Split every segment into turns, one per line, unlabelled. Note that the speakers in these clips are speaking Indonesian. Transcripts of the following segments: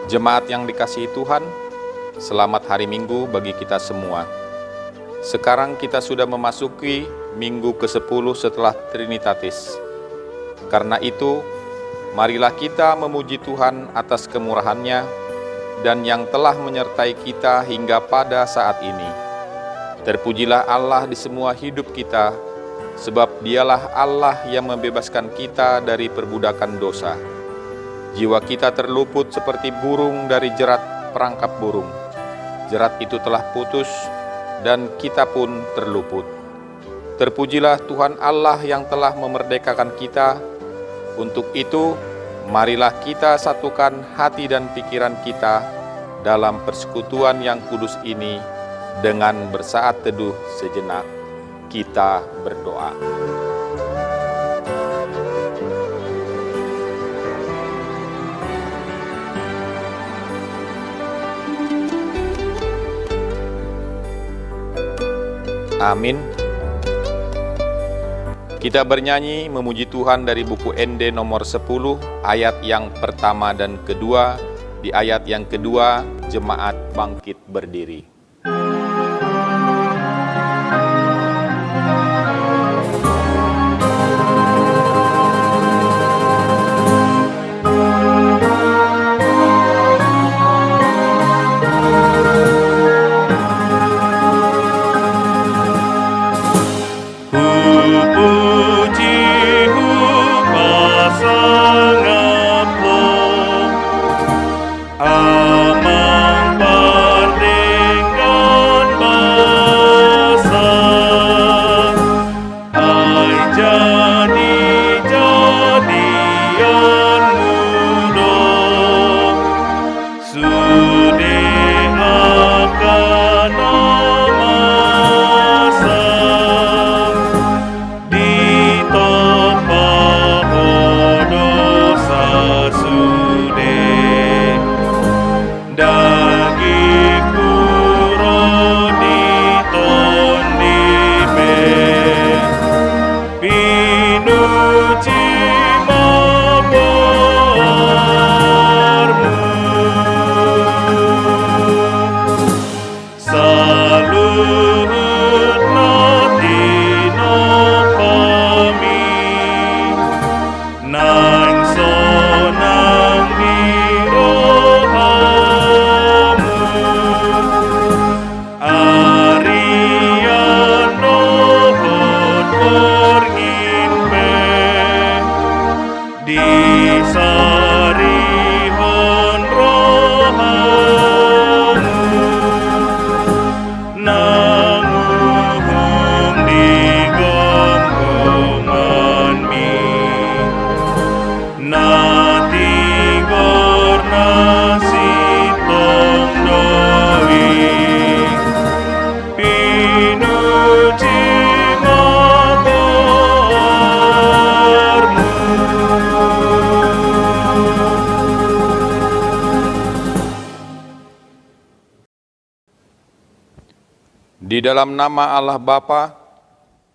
Jemaat yang dikasihi Tuhan, selamat hari Minggu bagi kita semua. Sekarang kita sudah memasuki minggu ke-10 setelah Trinitatis. Karena itu, marilah kita memuji Tuhan atas kemurahan-Nya dan yang telah menyertai kita hingga pada saat ini. Terpujilah Allah di semua hidup kita, sebab Dialah Allah yang membebaskan kita dari perbudakan dosa. Jiwa kita terluput seperti burung dari jerat perangkap burung. Jerat itu telah putus dan kita pun terluput. Terpujilah Tuhan Allah yang telah memerdekakan kita. Untuk itu, marilah kita satukan hati dan pikiran kita dalam persekutuan yang kudus ini dengan bersaat teduh sejenak. Kita berdoa. Amin. Kita bernyanyi memuji Tuhan dari buku ND nomor 10, ayat yang pertama dan kedua. Di ayat yang kedua, jemaat bangkit berdiri. Di dalam nama Allah Bapa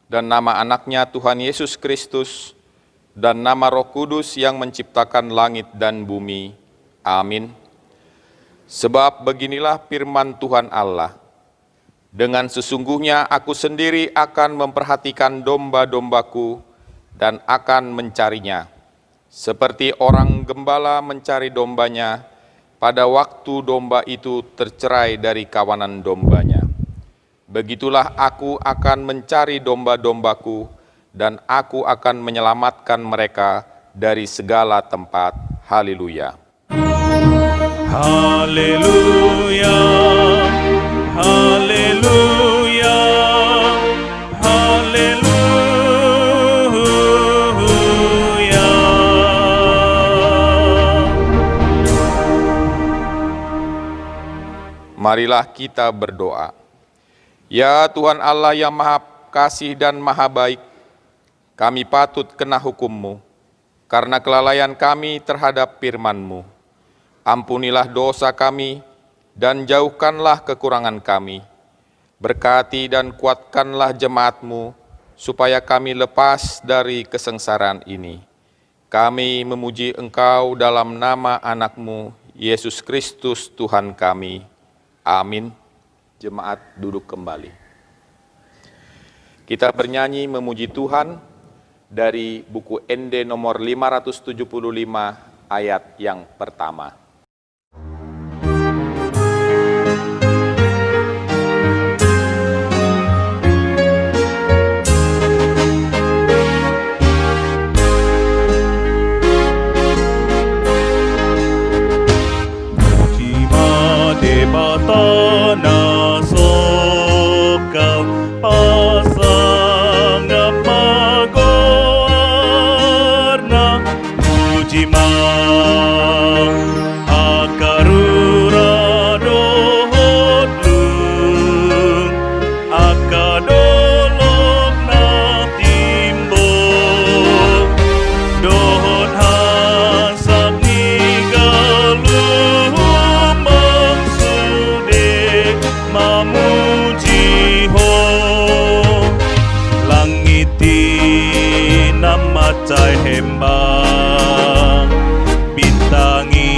dan nama Anaknya Tuhan Yesus Kristus dan nama Roh Kudus yang menciptakan langit dan bumi. Amin. Sebab beginilah firman Tuhan Allah. Dengan sesungguhnya aku sendiri akan memperhatikan domba-dombaku dan akan mencarinya. Seperti orang gembala mencari dombanya pada waktu domba itu tercerai dari kawanan dombanya. Begitulah aku akan mencari domba-dombaku dan aku akan menyelamatkan mereka dari segala tempat. Haleluya.
Haleluya. Haleluya. Haleluya.
Marilah kita berdoa. Ya Tuhan Allah yang Maha Kasih dan Maha Baik, kami patut kena hukum-Mu karena kelalaian kami terhadap firman-Mu. Ampunilah dosa kami dan jauhkanlah kekurangan kami. Berkati dan kuatkanlah jemaat-Mu supaya kami lepas dari kesengsaraan ini. Kami memuji Engkau dalam nama anak-Mu Yesus Kristus Tuhan kami. Amin. Jemaat duduk kembali. Kita bernyanyi memuji Tuhan dari buku ND nomor 575 ayat yang pertama.
Batana sokal pasang magorna ujima akarura dohodlung akadolok na timbok dohod hasak nigaluh mamuji ho langiti namacay hembang bintangi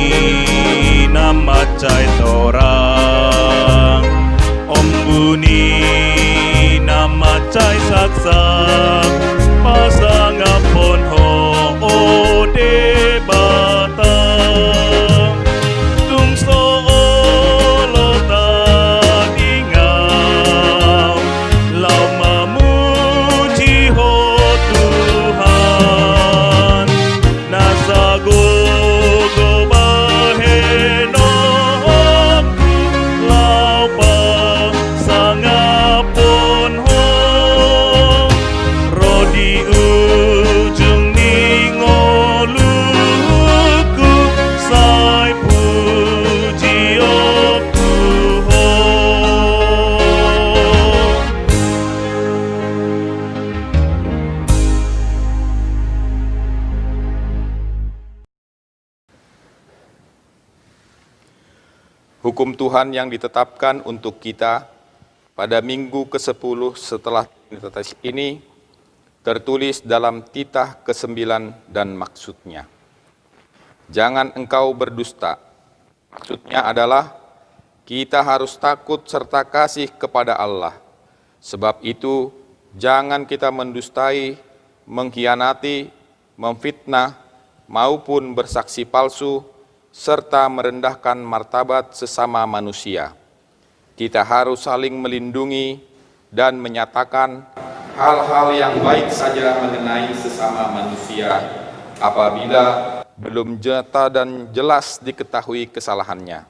namacay torang ombuni namacay saksak pasangapon ho ode batang tungso
Hukum Tuhan yang ditetapkan untuk kita pada minggu ke-10 setelah Trinitatis ini tertulis dalam titah ke-9 dan maksudnya. Jangan engkau berdusta. Maksudnya adalah kita harus takut serta kasih kepada Allah. Sebab itu jangan kita mendustai, mengkhianati, memfitnah, maupun bersaksi palsu, serta merendahkan martabat sesama manusia. Kita harus saling melindungi dan menyatakan hal-hal yang baik saja mengenai sesama manusia apabila belum nyata dan jelas diketahui kesalahannya.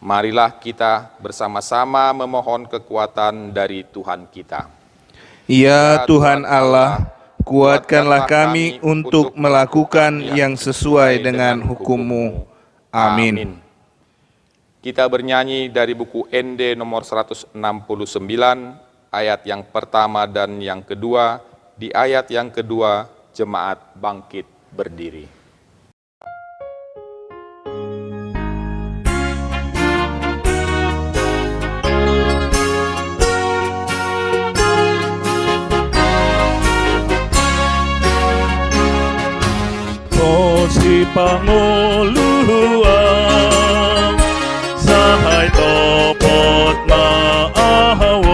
Marilah kita bersama-sama memohon kekuatan dari Tuhan kita.
Ya Tuhan Allah, kuatkanlah kami untuk melakukan yang sesuai dengan hukum-Mu. Amin.
Kita bernyanyi dari buku ND nomor 169, ayat yang pertama dan yang kedua. Di ayat yang kedua, jemaat bangkit berdiri.
Si panguluang sahay topot maahawon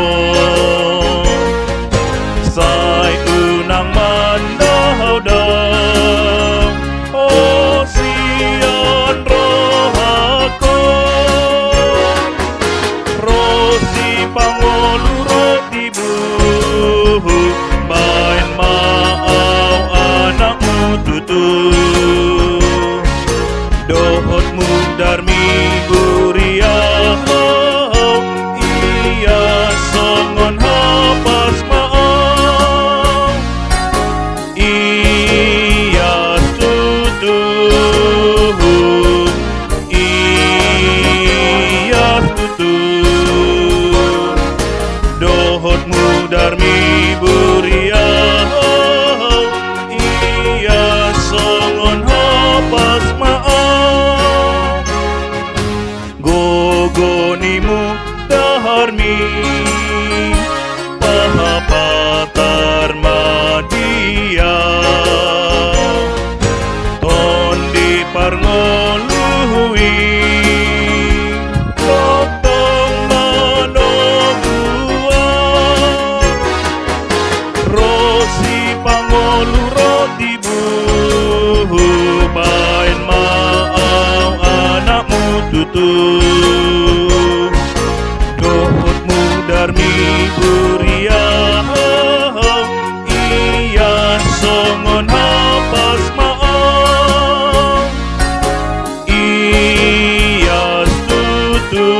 say unang mandahdaw o siyan rohako rosi pangulu roti buhu bain maaw anakmu tutu dohot mudarmi guriah iya songon hapas maaf iya tutuh iya tutuh dohot mudarmi guriah iya songon hapas maaf gogonimu daharmi pahapatar madia tondi parngoluhui dohotmu darmi buria, iya songon hapas maaf, iya tutu,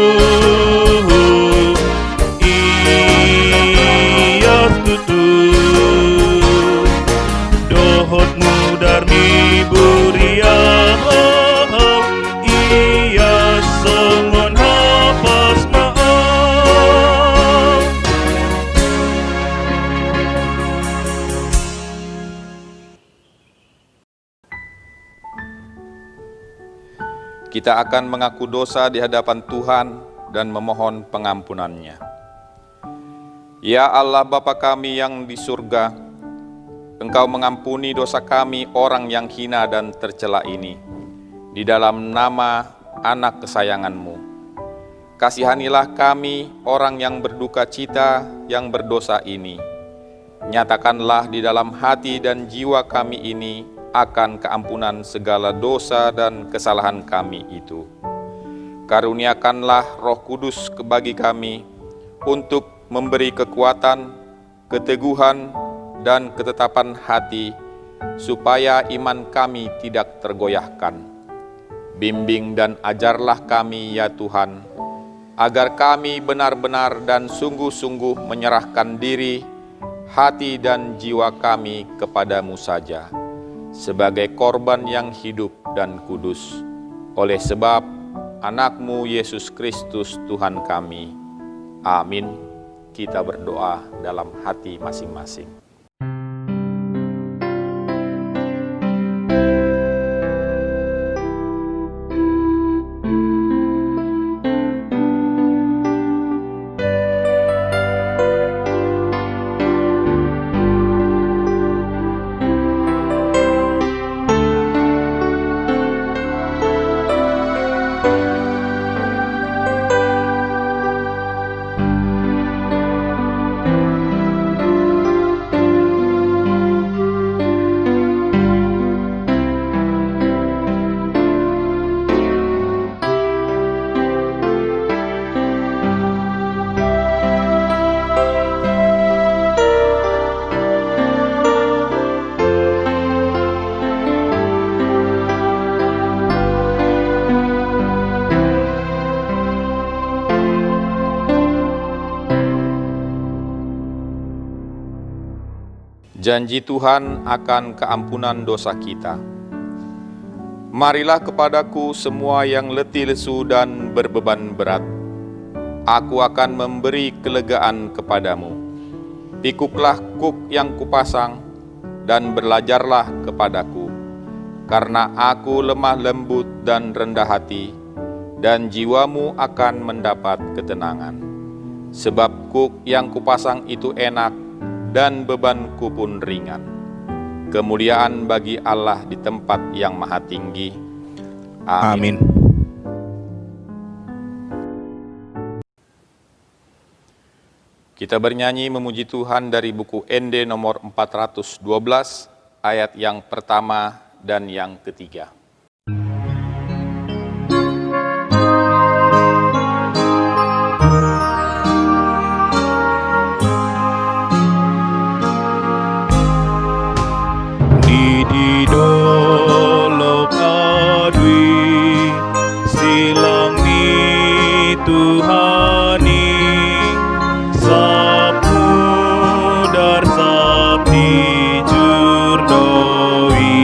iya tutu, dohotmu darmi buria, iya songon hapas maaf.
Kita akan mengaku dosa di hadapan Tuhan dan memohon pengampunannya. Ya Allah Bapa kami yang di surga, Engkau mengampuni dosa kami orang yang hina dan tercela ini, di dalam nama anak kesayangan-Mu. Kasihanilah kami orang yang berduka cita yang berdosa ini. Nyatakanlah di dalam hati dan jiwa kami ini akan keampunan segala dosa dan kesalahan kami itu. Karuniakanlah Roh Kudus bagi kami untuk memberi kekuatan, keteguhan, dan ketetapan hati, supaya iman kami tidak tergoyahkan. Bimbing dan ajarlah kami ya Tuhan, agar kami benar-benar dan sungguh-sungguh menyerahkan diri, hati dan jiwa kami kepadamu saja, sebagai korban yang hidup dan kudus, oleh sebab Anak-Mu Yesus Kristus Tuhan kami. Amin. Kita berdoa dalam hati masing-masing. Janji Tuhan akan keampunan dosa kita. Marilah kepadaku semua yang letih lesu dan berbeban berat. Aku akan memberi kelegaan kepadamu. Pikuklah kuk yang kupasang dan belajarlah kepadaku. Karena aku lemah lembut dan rendah hati, dan jiwamu akan mendapat ketenangan. Sebab kuk yang kupasang itu enak, dan bebanku pun ringan. Kemuliaan bagi Allah di tempat yang maha tinggi. Amin. Kita bernyanyi memuji Tuhan dari buku ND nomor 412, ayat yang pertama dan yang ketiga.
Dolok adwi silang ni Tuhani sapu dar sapti jurdoi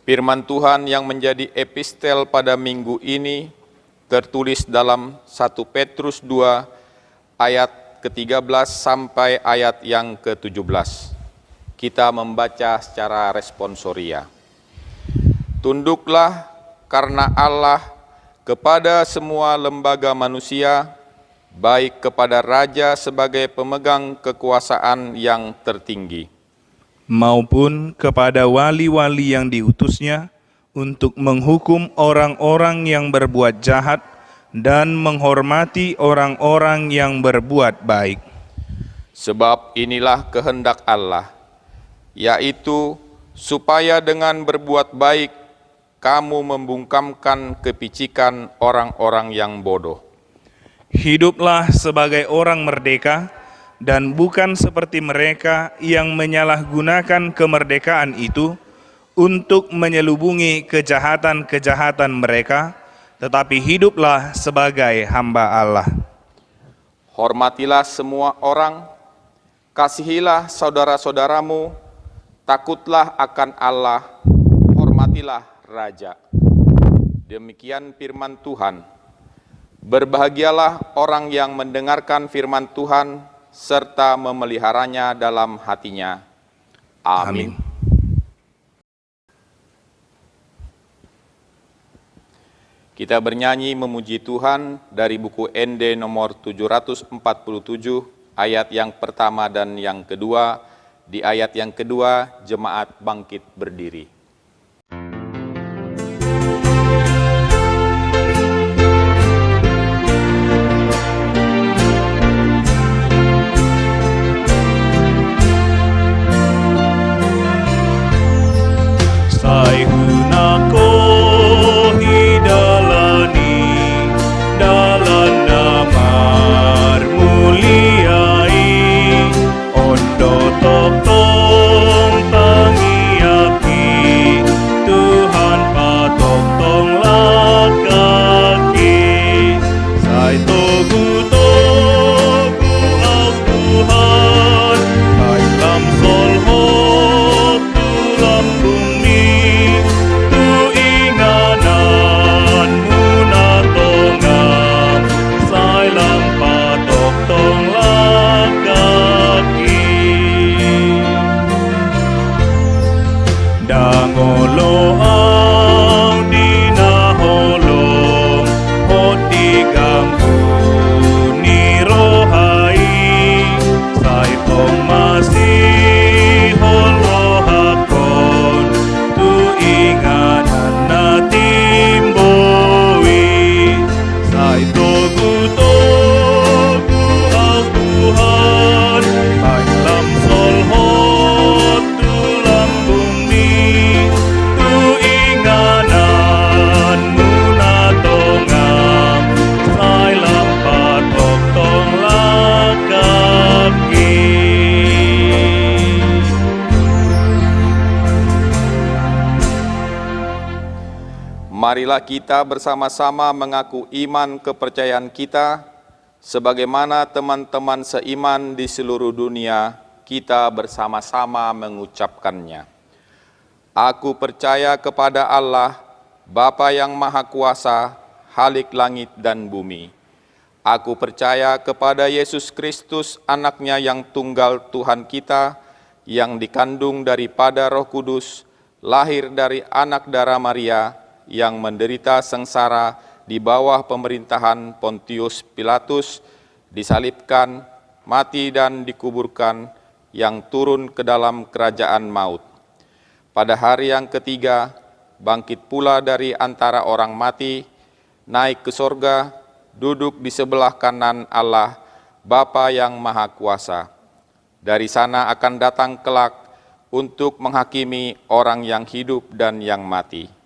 Firman Tuhan yang menjadi epistel pada minggu ini tertulis dalam 1 Petrus 2 ayat ke-13 sampai ayat yang ke-17. Kita membaca secara responsoria. Tunduklah karena Allah kepada semua lembaga manusia, baik kepada raja sebagai pemegang kekuasaan yang tertinggi,
maupun kepada wali-wali yang diutusnya untuk menghukum orang-orang yang berbuat jahat dan menghormati orang-orang yang berbuat baik.
Sebab inilah kehendak Allah, yaitu supaya dengan berbuat baik kamu membungkamkan kepicikan orang-orang yang bodoh.
Hiduplah sebagai orang merdeka, dan bukan seperti mereka yang menyalahgunakan kemerdekaan itu untuk menyelubungi kejahatan-kejahatan mereka, tetapi hiduplah sebagai hamba Allah.
Hormatilah semua orang, kasihilah saudara-saudaramu, takutlah akan Allah, hormatilah Raja. Demikian firman Tuhan. Berbahagialah orang yang mendengarkan firman Tuhan serta memeliharanya dalam hatinya. Amin. Kita bernyanyi memuji Tuhan dari buku ND nomor 747, ayat yang pertama dan yang kedua. Di ayat yang kedua, jemaat bangkit berdiri.
Saihunako hidalani dalam namar muliai ondo tong tangiaki Tuhan patok tong lakaki sai togu au Tuhan kai lam solho tulam bumi tu inganan muna tongam sai lam patok tong lakaki dangolo au dinaholong hot diganggu ni rohai sai tong masih hol rohakon tu inganan na timboi sai togu au Tuhan baik lam solhot tu lam bumi tu inganan muna tongam sai lam patok tong lakaki.
Marilah kita bersama-sama mengaku iman kepercayaan kita, sebagaimana teman-teman seiman di seluruh dunia, kita bersama-sama mengucapkannya. Aku percaya kepada Allah, Bapa yang Maha Kuasa, Khalik langit dan bumi. Aku percaya kepada Yesus Kristus, anaknya yang tunggal Tuhan kita, yang dikandung daripada Roh Kudus, lahir dari anak darah Maria, yang menderita sengsara di bawah pemerintahan Pontius Pilatus, disalibkan, mati dan dikuburkan, yang turun ke dalam kerajaan maut. Pada hari yang ketiga, bangkit pula dari antara orang mati, naik ke sorga, duduk di sebelah kanan Allah, Bapa yang Maha Kuasa. Dari sana akan datang kelak untuk menghakimi orang yang hidup dan yang mati.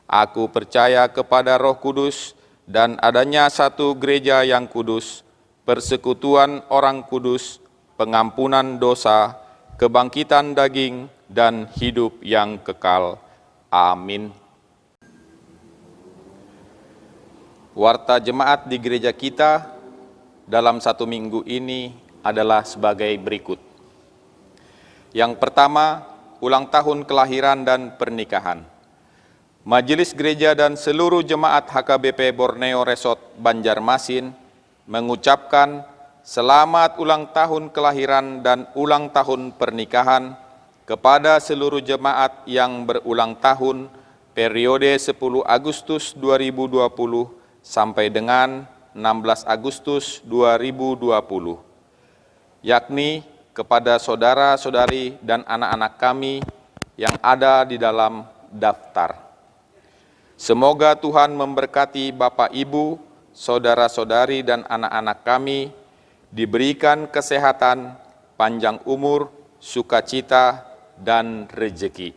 Aku percaya kepada Roh Kudus dan adanya satu gereja yang kudus, persekutuan orang kudus, pengampunan dosa, kebangkitan daging, dan hidup yang kekal. Amin. Warta jemaat di gereja kita dalam satu minggu ini adalah sebagai berikut. Yang pertama, ulang tahun kelahiran dan pernikahan. Majelis Gereja dan seluruh jemaat HKBP Borneo Resort Banjarmasin mengucapkan selamat ulang tahun kelahiran dan ulang tahun pernikahan kepada seluruh jemaat yang berulang tahun periode 10 Agustus 2020 sampai dengan 16 Agustus 2020, yakni kepada saudara-saudari dan anak-anak kami yang ada di dalam daftar. Semoga Tuhan memberkati Bapak Ibu, saudara-saudari dan anak-anak kami, diberikan kesehatan, panjang umur, sukacita, dan rejeki.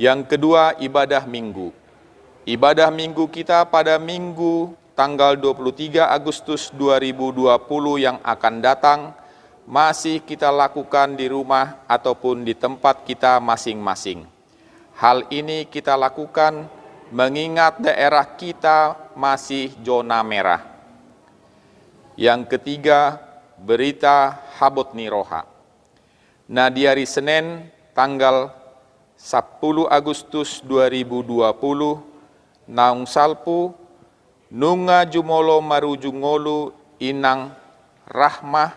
Yang kedua, ibadah minggu. Ibadah minggu kita pada minggu tanggal 23 Agustus 2020 yang akan datang, masih kita lakukan di rumah ataupun di tempat kita masing-masing. Hal ini kita lakukan mengingat daerah kita masih zona merah. Yang ketiga, berita Habot Niroha. Nah, di hari Senin tanggal 10 Agustus 2020, naung salpu, nunga jumolo marujungolu inang rahmah,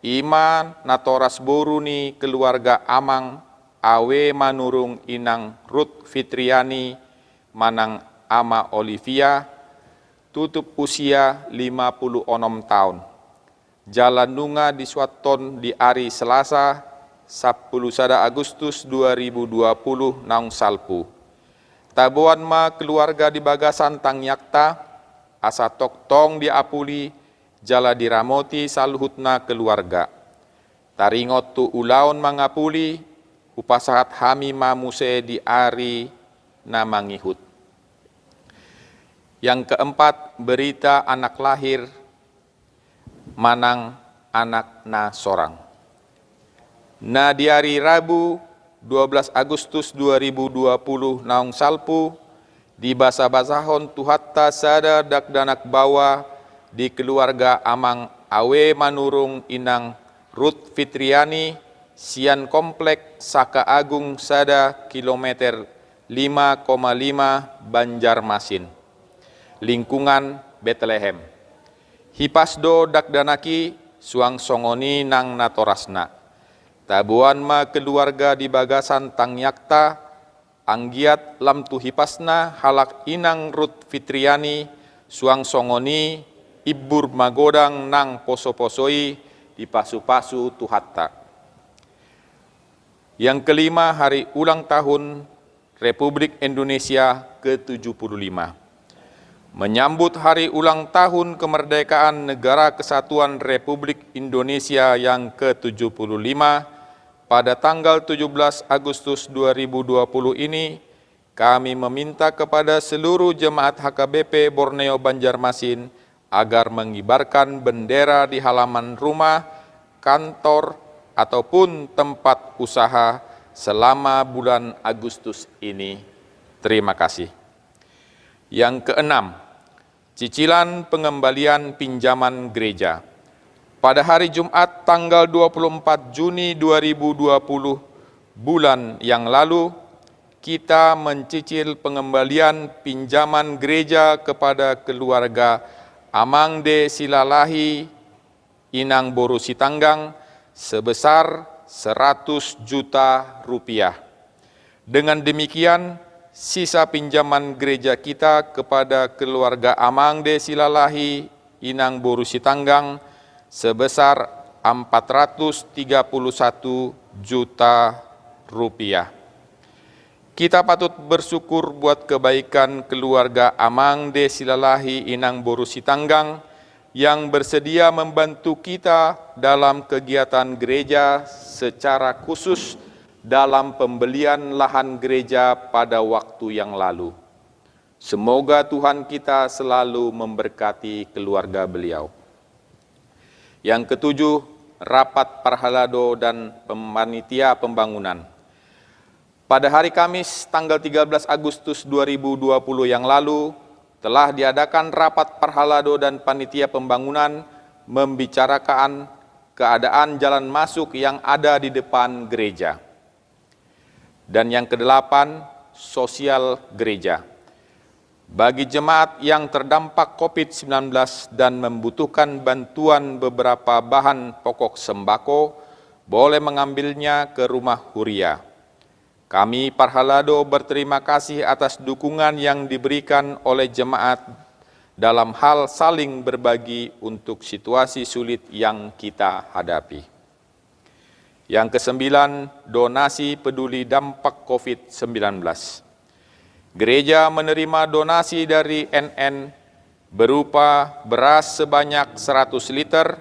iman natoras boruni keluarga amang, awe manurung inang Ruth Fitriani, manang ama Olivia, tutup usia 56 tahun. Jalan nunga di Suaton di hari Selasa 10 Agustus 2020 naung salpu. Tabuan ma keluarga di Bagasan Tangyakta, asa toktong di Apuli, jala di Ramoti saluhutna keluarga. Taringot tu ulaon mangapuli, upasahat hami mamuse di ari namangihut. Yang keempat, berita anak lahir manang anak na sorang. Nah, di hari Rabu 12 Agustus 2020 naung salpu di basa-basahon tuhatta sada dakdanak bawa di keluarga amang awe manurung inang Ruth Fitriani sian komplek Saka Agung sada kilometer 5,5 Banjarmasin, lingkungan Bethlehem. Hipasdo dakdanaki suang songoni nang natorasna. Tabuan ma keluarga di Bagasan Tangyakta, anggiat lam tu hipasna halak inang Ruth Fitriani, suang songoni ibur magodang nang poso-posoi di pasu-pasu tuhatta. Yang kelima, hari ulang tahun Republik Indonesia ke-75. Menyambut hari ulang tahun kemerdekaan Negara Kesatuan Republik Indonesia yang ke-75 pada tanggal 17 Agustus 2020 ini, kami meminta kepada seluruh jemaat HKBP Borneo Banjarmasin agar mengibarkan bendera di halaman rumah, kantor, ataupun tempat usaha selama bulan Agustus ini. Terima kasih. Yang keenam, cicilan pengembalian pinjaman gereja. Pada hari Jumat tanggal 24 Juni 2020, bulan yang lalu, kita mencicil pengembalian pinjaman gereja kepada keluarga Amangde Silalahi Inang Boru Sitanggang sebesar 100 juta rupiah. Dengan demikian, sisa pinjaman gereja kita kepada keluarga Amangde Silalahi Inang Boru Sitanggang sebesar 431 juta rupiah. Kita patut bersyukur buat kebaikan keluarga Amangde Silalahi Inang Boru Sitanggang yang bersedia membantu kita dalam kegiatan gereja secara khusus dalam pembelian lahan gereja pada waktu yang lalu. Semoga Tuhan kita selalu memberkati keluarga beliau. Yang ketujuh, rapat parhalado dan panitia pembangunan. Pada hari Kamis tanggal 13 Agustus 2020 yang lalu, telah diadakan rapat parhalado dan panitia pembangunan membicarakan keadaan jalan masuk yang ada di depan gereja. Dan yang kedelapan, sosial gereja. Bagi jemaat yang terdampak COVID-19 dan membutuhkan bantuan beberapa bahan pokok sembako, boleh mengambilnya ke rumah Huria. Kami Parhalado berterima kasih atas dukungan yang diberikan oleh jemaat dalam hal saling berbagi untuk situasi sulit yang kita hadapi. Yang kesembilan, donasi peduli dampak COVID-19. Gereja menerima donasi dari NN berupa beras sebanyak 100 liter,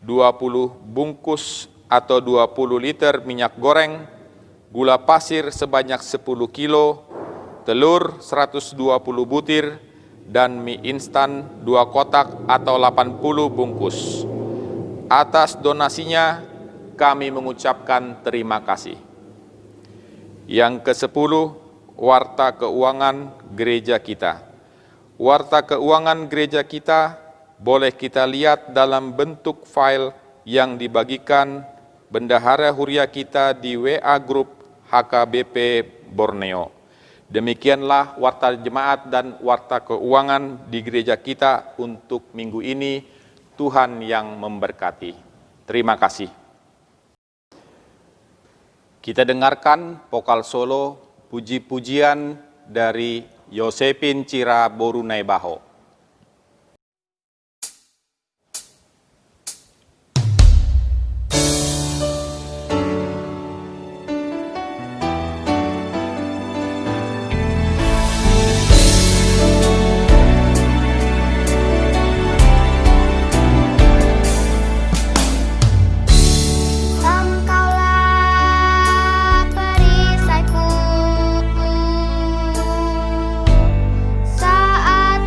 20 bungkus atau 20 liter minyak goreng, gula pasir sebanyak 10 kilo, telur 120 butir, dan mie instan 2 kotak atau 80 bungkus. Atas donasinya kami mengucapkan terima kasih. Yang ke-10, Warta Keuangan Gereja kita. Warta Keuangan Gereja kita boleh kita lihat dalam bentuk file yang dibagikan Bendahara Huria kita di WA Group HKBP Borneo. Demikianlah warta jemaat dan warta keuangan di gereja kita untuk minggu ini. Tuhan yang memberkati. Terima kasih. Kita dengarkan vokal solo puji-pujian dari Yosepin Cira Borunai Baho.
Engkaulah perisaiku saat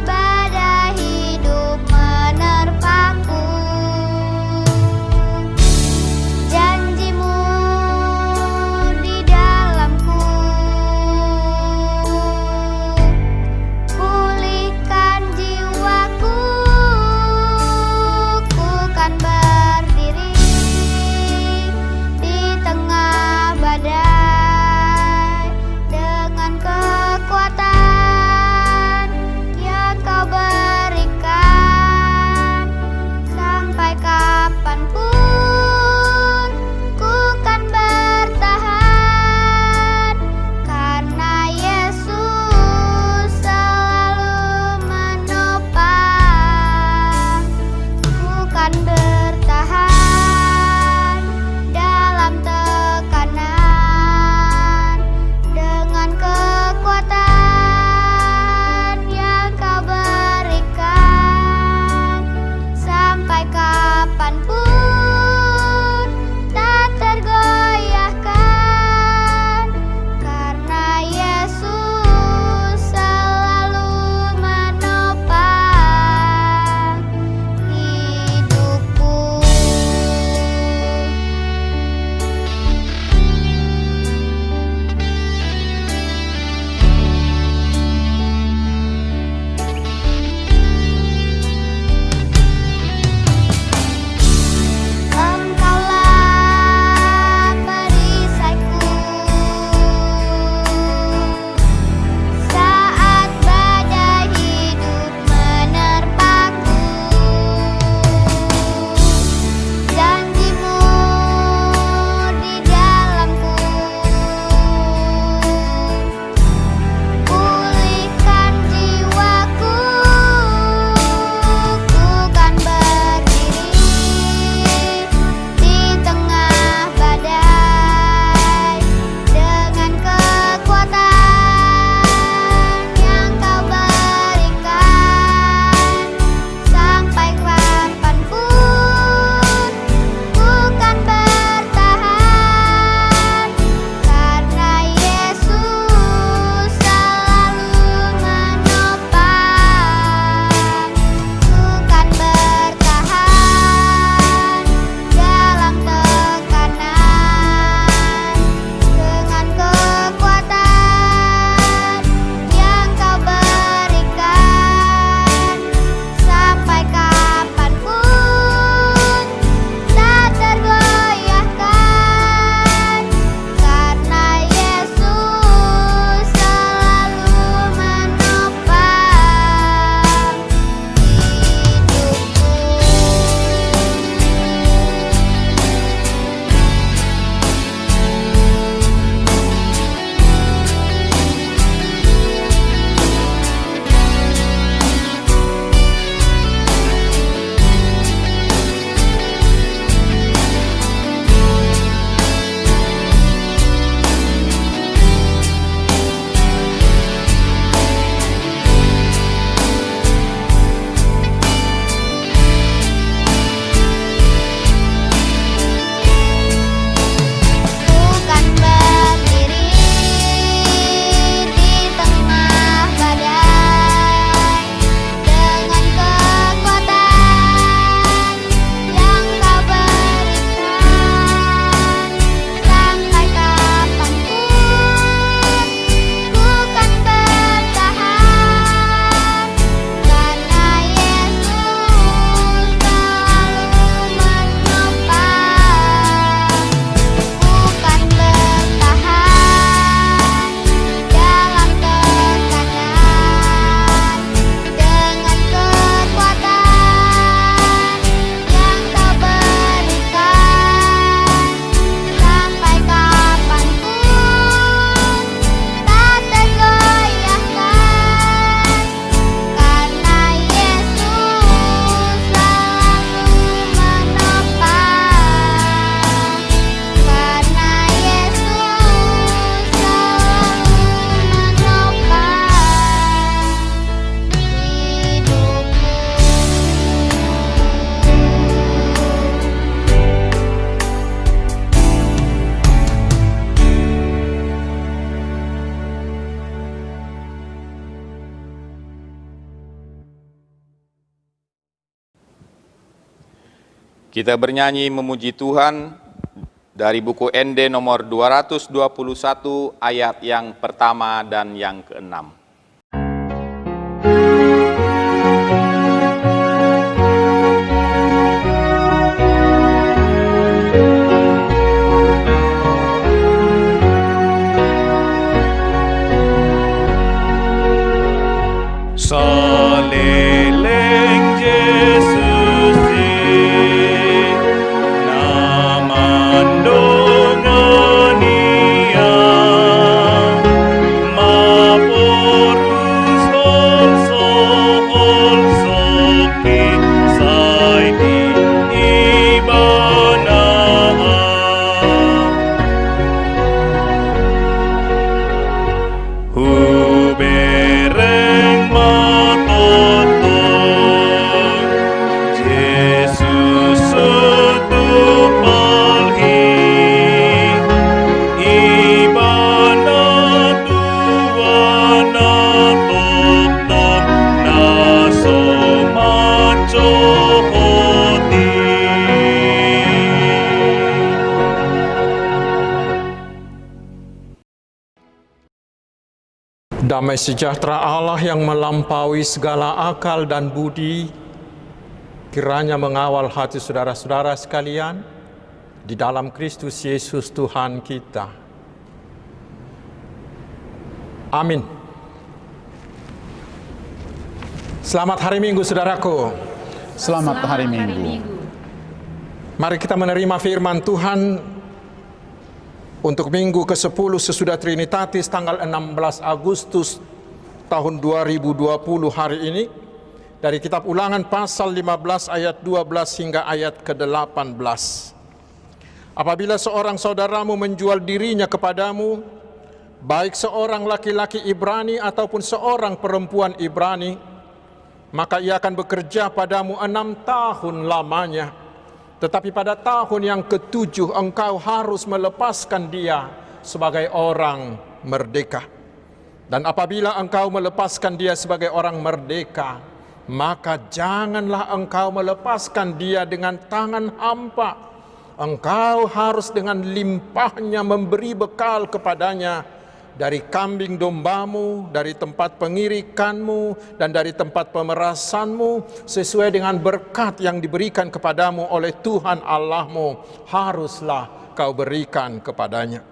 Kita bernyanyi memuji Tuhan dari buku ND nomor 221 ayat yang pertama dan yang keenam.
Saleleng Yesus namandongania maporus holsoki saidi ibana hubereng matoto Yesus setupalhi ibana tuana toto naso macohoti.
Damai sejahtera Allah yang melampaui segala akal dan budi, kiranya mengawal hati saudara-saudara sekalian di dalam Kristus Yesus Tuhan kita. Amin. Selamat hari Minggu, saudaraku.
Selamat hari Minggu.
Mari kita menerima firman Tuhan untuk minggu ke-10 sesudah Trinitatis tanggal 16 Agustus tahun 2020 hari ini dari kitab Ulangan pasal 15 ayat 12 hingga ayat ke-18. Apabila seorang saudaramu menjual dirinya kepadamu, baik seorang laki-laki Ibrani ataupun seorang perempuan Ibrani, maka ia akan bekerja padamu 6 tahun lamanya. Tetapi pada tahun yang ke-7 engkau harus melepaskan dia sebagai orang merdeka. Dan apabila engkau melepaskan dia sebagai orang merdeka, maka janganlah engkau melepaskan dia dengan tangan hampa. Engkau harus dengan limpahnya memberi bekal kepadanya dari kambing dombamu, dari tempat pengirikanmu, dan dari tempat pemerasanmu, sesuai dengan berkat yang diberikan kepadamu oleh Tuhan Allahmu, haruslah kau berikan kepadanya.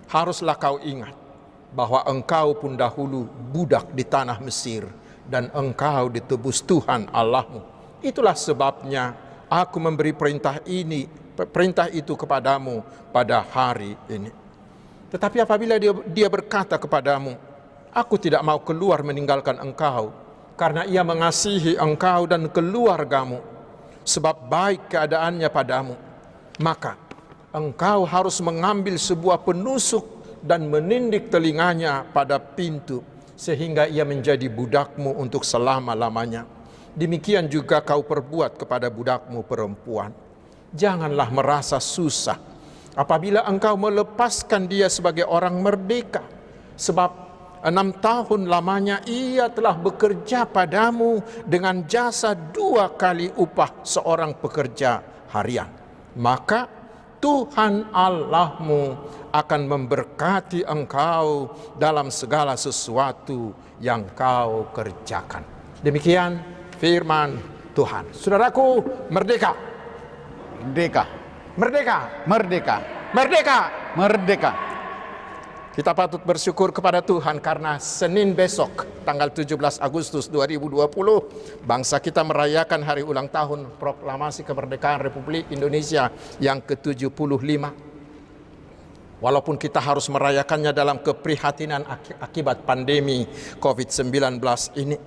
Haruslah kau ingat bahwa engkau pun dahulu budak di tanah Mesir, dan engkau ditebus Tuhan Allahmu. Itulah sebabnya aku memberi perintah itu kepadamu pada hari ini. Tetapi apabila dia berkata kepadamu, aku tidak mau keluar meninggalkan engkau, karena ia mengasihi engkau dan keluargamu, sebab baik keadaannya padamu, maka engkau harus mengambil sebuah penusuk dan menindik telinganya pada pintu, sehingga ia menjadi budakmu untuk selama-lamanya. Demikian juga kau perbuat kepada budakmu perempuan. Janganlah merasa susah apabila engkau melepaskan dia sebagai orang merdeka, sebab 6 tahun lamanya ia telah bekerja padamu dengan jasa 2 kali upah seorang pekerja harian. Maka Tuhan Allahmu akan memberkati engkau dalam segala sesuatu yang kau kerjakan. Demikian firman Tuhan. Saudaraku, merdeka.
Merdeka.
Merdeka.
Merdeka.
Merdeka.
Merdeka.
Kita patut bersyukur kepada Tuhan karena Senin besok tanggal 17 Agustus 2020 bangsa kita merayakan hari ulang tahun proklamasi kemerdekaan Republik Indonesia yang ke-75. Walaupun kita harus merayakannya dalam keprihatinan akibat pandemi COVID-19 ini,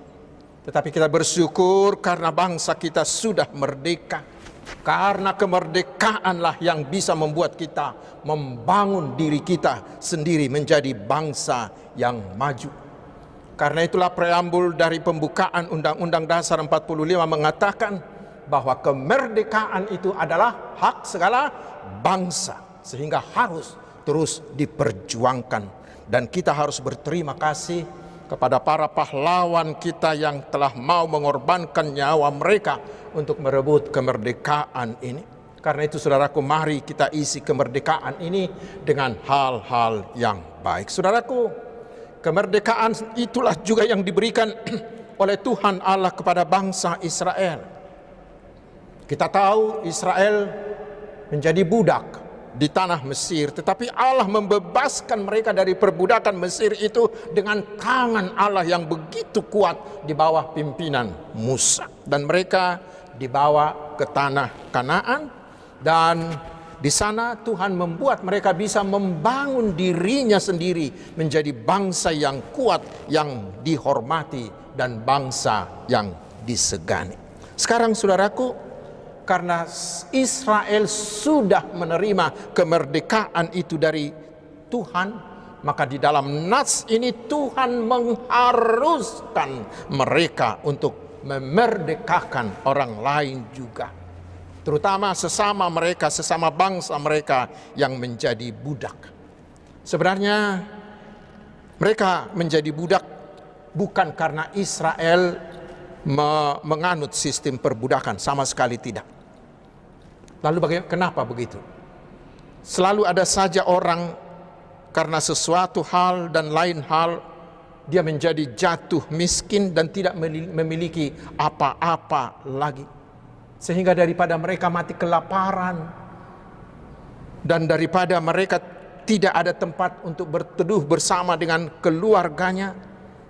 tetapi kita bersyukur karena bangsa kita sudah merdeka. Karena kemerdekaanlah yang bisa membuat kita membangun diri kita sendiri menjadi bangsa yang maju. Karena itulah preambul dari pembukaan Undang-Undang Dasar 45 mengatakan bahwa kemerdekaan itu adalah hak segala bangsa, sehingga harus terus diperjuangkan. Dan kita harus berterima kasih kepada para pahlawan kita yang telah mau mengorbankan nyawa mereka untuk merebut kemerdekaan ini. Karena itu saudaraku, mari kita isi kemerdekaan ini dengan hal-hal yang baik. Saudaraku, kemerdekaan itulah juga yang diberikan oleh Tuhan Allah kepada bangsa Israel. Kita tahu Israel menjadi budak di tanah Mesir, tetapi Allah membebaskan mereka dari perbudakan Mesir itu dengan tangan Allah yang begitu kuat di bawah pimpinan Musa. Dan mereka dibawa ke tanah Kanaan, dan di sana Tuhan membuat mereka bisa membangun dirinya sendiri menjadi bangsa yang kuat, yang dihormati, dan bangsa yang disegani. Sekarang saudaraku, karena Israel sudah menerima kemerdekaan itu dari Tuhan, maka di dalam Nats ini Tuhan mengharuskan mereka untuk memerdekakan orang lain juga, terutama sesama mereka, sesama bangsa mereka yang menjadi budak. Sebenarnya mereka menjadi budak bukan karena Israel menganut sistem perbudakan, sama sekali tidak. Lalu kenapa begitu? Selalu ada saja orang karena sesuatu hal dan lain hal dia menjadi jatuh miskin dan tidak memiliki apa-apa lagi, sehingga daripada mereka mati kelaparan dan daripada mereka tidak ada tempat untuk berteduh bersama dengan keluarganya,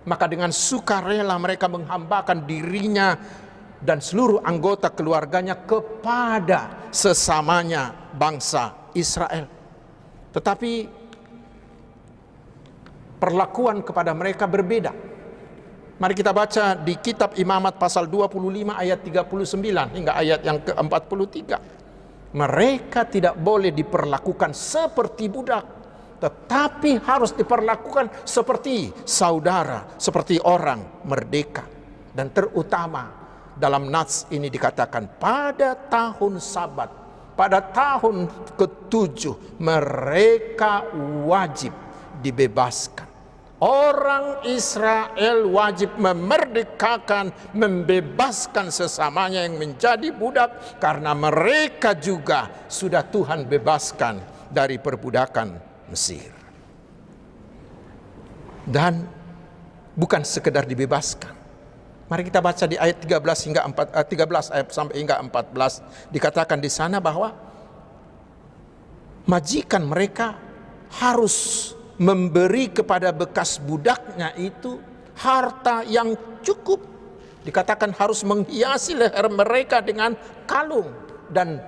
maka dengan sukarela mereka menghambakan dirinya dan seluruh anggota keluarganya kepada sesamanya bangsa Israel. Tetapi perlakuan kepada mereka berbeda. Mari kita baca di kitab Imamat pasal 25 ayat 39 hingga ayat yang ke-43. Mereka tidak boleh diperlakukan seperti budak, tetapi harus diperlakukan seperti saudara, seperti orang merdeka. Dan terutama dalam Nats ini dikatakan pada tahun Sabat, pada tahun ke-7 mereka wajib dibebaskan. Orang Israel wajib memerdekakan, membebaskan sesamanya yang menjadi budak, karena mereka juga sudah Tuhan bebaskan dari perbudakan Mesir. Dan bukan sekedar dibebaskan. Mari kita baca di ayat 13 hingga 13 ayat sampai hingga 14, dikatakan di sana bahwa majikan mereka harus memberi kepada bekas budaknya itu harta yang cukup. Dikatakan harus menghiasi leher mereka dengan kalung dan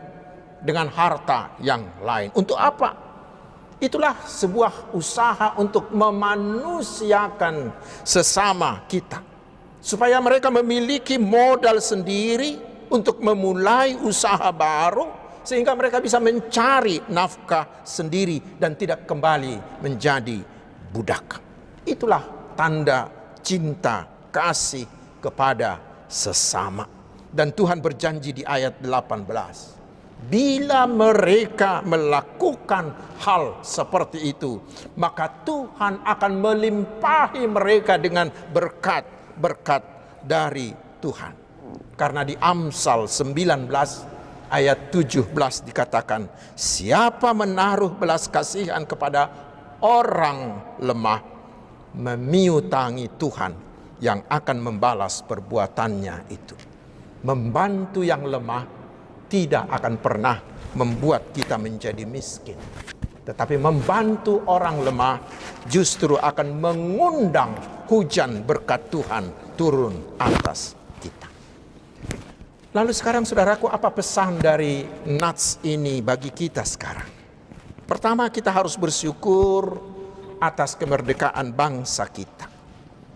dengan harta yang lain. Untuk apa? Itulah sebuah usaha untuk memanusiakan sesama kita, supaya mereka memiliki modal sendiri untuk memulai usaha baru, sehingga mereka bisa mencari nafkah sendiri dan tidak kembali menjadi budak. Itulah tanda cinta kasih kepada sesama. Dan Tuhan berjanji di ayat 18, bila mereka melakukan hal seperti itu, maka Tuhan akan melimpahi mereka dengan berkat-berkat dari Tuhan. Karena di Amsal 19 ayat 17 dikatakan, siapa menaruh belas kasihan kepada orang lemah, memiutangi Tuhan yang akan membalas perbuatannya itu. Membantu yang lemah tidak akan pernah membuat kita menjadi miskin, tetapi membantu orang lemah justru akan mengundang hujan berkat Tuhan turun atas kita. Lalu sekarang saudaraku, apa pesan dari Nats ini bagi kita sekarang? Pertama, kita harus bersyukur atas kemerdekaan bangsa kita.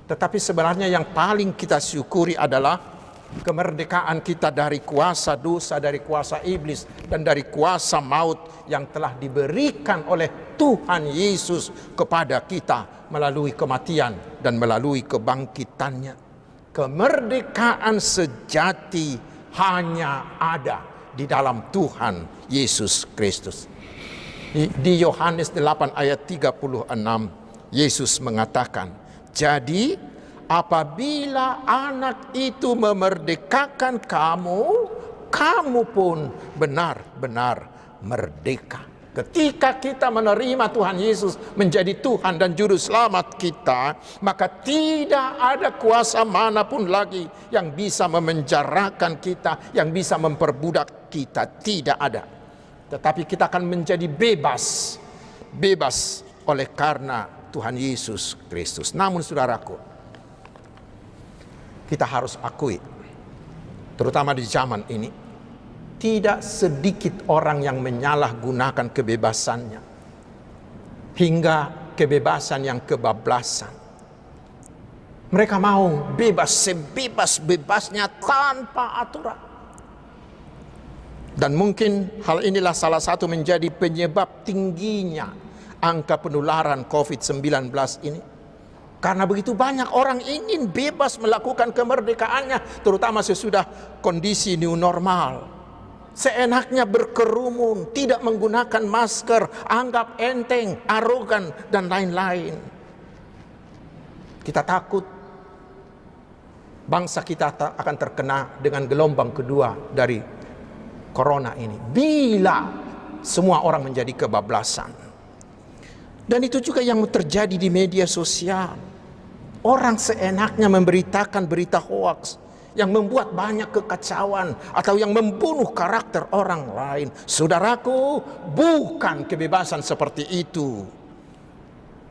Tetapi sebenarnya yang paling kita syukuri adalah kemerdekaan kita dari kuasa dosa, dari kuasa iblis, dan dari kuasa maut yang telah diberikan oleh Tuhan Yesus kepada kita melalui kematian dan melalui kebangkitannya. Kemerdekaan sejati hanya ada di dalam Tuhan Yesus Kristus. Di Yohanes 8 ayat 36, Yesus mengatakan, jadi apabila anak itu memerdekakan kamu, kamu pun benar-benar merdeka. Ketika kita menerima Tuhan Yesus menjadi Tuhan dan Juru Selamat kita, maka tidak ada kuasa manapun lagi yang bisa memenjarakan kita, yang bisa memperbudak kita. Tidak ada. Tetapi kita akan menjadi bebas. Bebas oleh karena Tuhan Yesus Kristus. Namun saudaraku, kita harus akui, terutama di zaman ini, tidak sedikit orang yang menyalahgunakan kebebasannya hingga kebebasan yang kebablasan. Mereka mau bebas sebebas-bebasnya tanpa aturan. Dan mungkin hal inilah salah satu menjadi penyebab tingginya angka penularan COVID-19 ini. Karena begitu banyak orang ingin bebas melakukan kemerdekaannya, terutama sesudah kondisi new normal. Seenaknya berkerumun, tidak menggunakan masker, anggap enteng, arogan, dan lain-lain. Kita takut bangsa kita akan terkena dengan gelombang kedua dari corona ini, bila semua orang menjadi kebablasan. Dan itu juga yang terjadi di media sosial. Orang seenaknya memberitakan berita hoaks yang membuat banyak kekacauan atau yang membunuh karakter orang lain. Saudaraku, bukan kebebasan seperti itu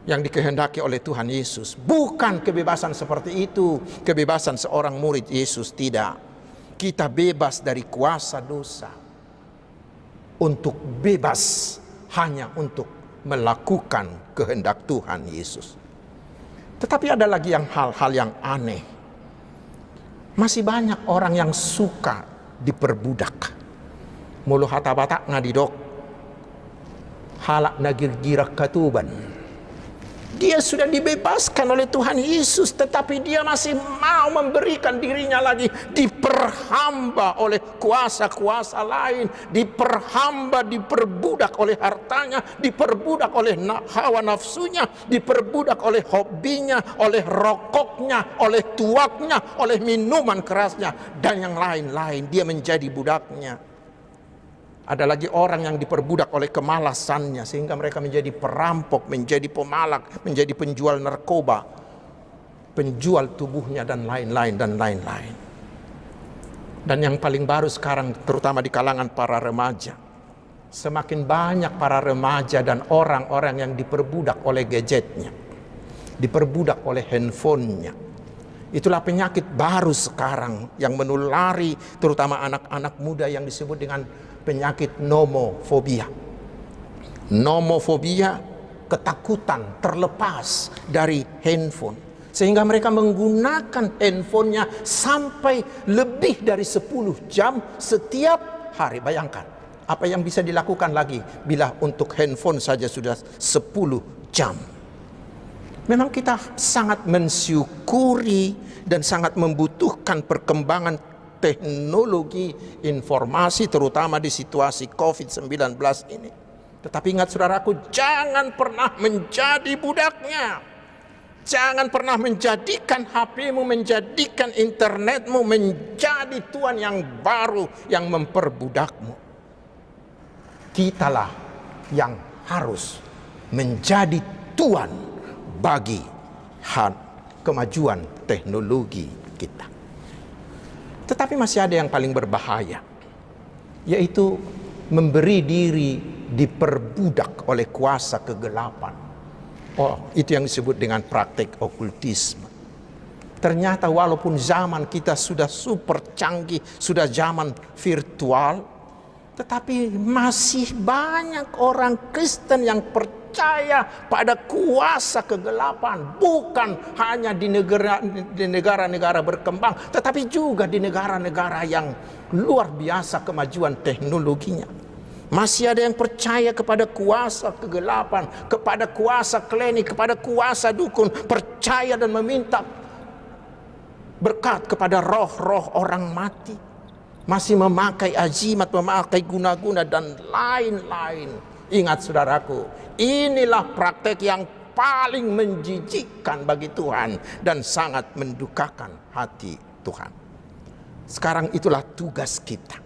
yang dikehendaki oleh Tuhan Yesus. Bukan kebebasan seperti itu kebebasan seorang murid Yesus, tidak. Kita bebas dari kuasa dosa untuk bebas hanya untuk melakukan kehendak Tuhan Yesus. Tetapi ada lagi hal-hal yang aneh. Masih banyak orang yang suka diperbudak. Mulu hata-batak ngadidok, halak nagir-girak katuban. Dia sudah dibebaskan oleh Tuhan Yesus, tetapi dia masih mau memberikan dirinya lagi diperhamba oleh kuasa-kuasa lain, diperhamba, diperbudak oleh hartanya, diperbudak oleh hawa nafsunya, diperbudak oleh hobinya, oleh rokoknya, oleh tuaknya, oleh minuman kerasnya, dan yang lain-lain. Dia menjadi budaknya. Ada lagi orang yang diperbudak oleh kemalasannya sehingga mereka menjadi perampok, menjadi pemalak, menjadi penjual narkoba, penjual tubuhnya, dan lain-lain dan lain-lain. Dan yang paling baru sekarang, terutama di kalangan para remaja, semakin banyak para remaja dan orang-orang yang diperbudak oleh gadgetnya, diperbudak oleh handphonenya. Itulah penyakit baru sekarang yang menulari terutama anak-anak muda yang disebut dengan penyakit nomofobia. Nomofobia, ketakutan terlepas dari handphone. Sehingga mereka menggunakan handphonenya sampai lebih dari 10 jam setiap hari. Bayangkan, apa yang bisa dilakukan lagi bila untuk handphone saja sudah 10 jam. Memang kita sangat mensyukuri dan sangat membutuhkan perkembangan teknologi informasi, terutama di situasi COVID-19 ini. Tetapi ingat saudaraku, jangan pernah menjadi budaknya. Jangan pernah menjadikan HP-mu, menjadikan internetmu menjadi tuan yang baru yang memperbudakmu. Kitalah yang harus menjadi tuan bagi kemajuan teknologi kita. Tetapi masih ada yang paling berbahaya, yaitu memberi diri diperbudak oleh kuasa kegelapan. Oh, itu yang disebut dengan praktek okultisme. Ternyata walaupun zaman kita sudah super canggih, sudah zaman virtual, tetapi masih banyak orang Kristen yang percaya pada kuasa kegelapan, bukan hanya di negara-negara berkembang, tetapi juga di negara-negara yang luar biasa kemajuan teknologinya. Masih ada yang percaya kepada kuasa kegelapan, kepada kuasa klinik, kepada kuasa dukun, percaya dan meminta berkat kepada roh-roh orang mati. Masih memakai azimat, memakai guna-guna dan lain-lain. Ingat saudaraku, inilah praktek yang paling menjijikkan bagi Tuhan dan sangat mendukakan hati Tuhan. Sekarang itulah tugas kita.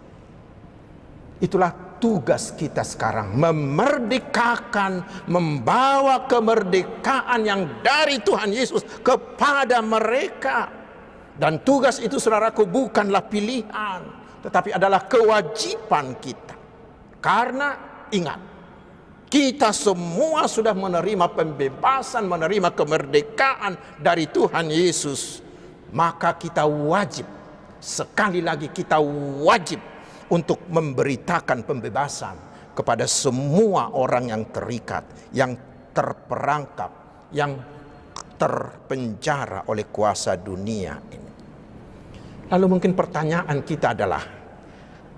Itulah tugas kita sekarang, memerdekakan, membawa kemerdekaan yang dari Tuhan Yesus kepada mereka. Dan tugas itu, saudaraku, bukanlah pilihan, tetapi adalah kewajiban kita. Karena ingat, kita semua sudah menerima pembebasan, menerima kemerdekaan dari Tuhan Yesus. Maka kita wajib, sekali lagi kita wajib untuk memberitakan pembebasan kepada semua orang yang terikat, yang terperangkap, yang terpenjara oleh kuasa dunia ini. Lalu mungkin pertanyaan kita adalah,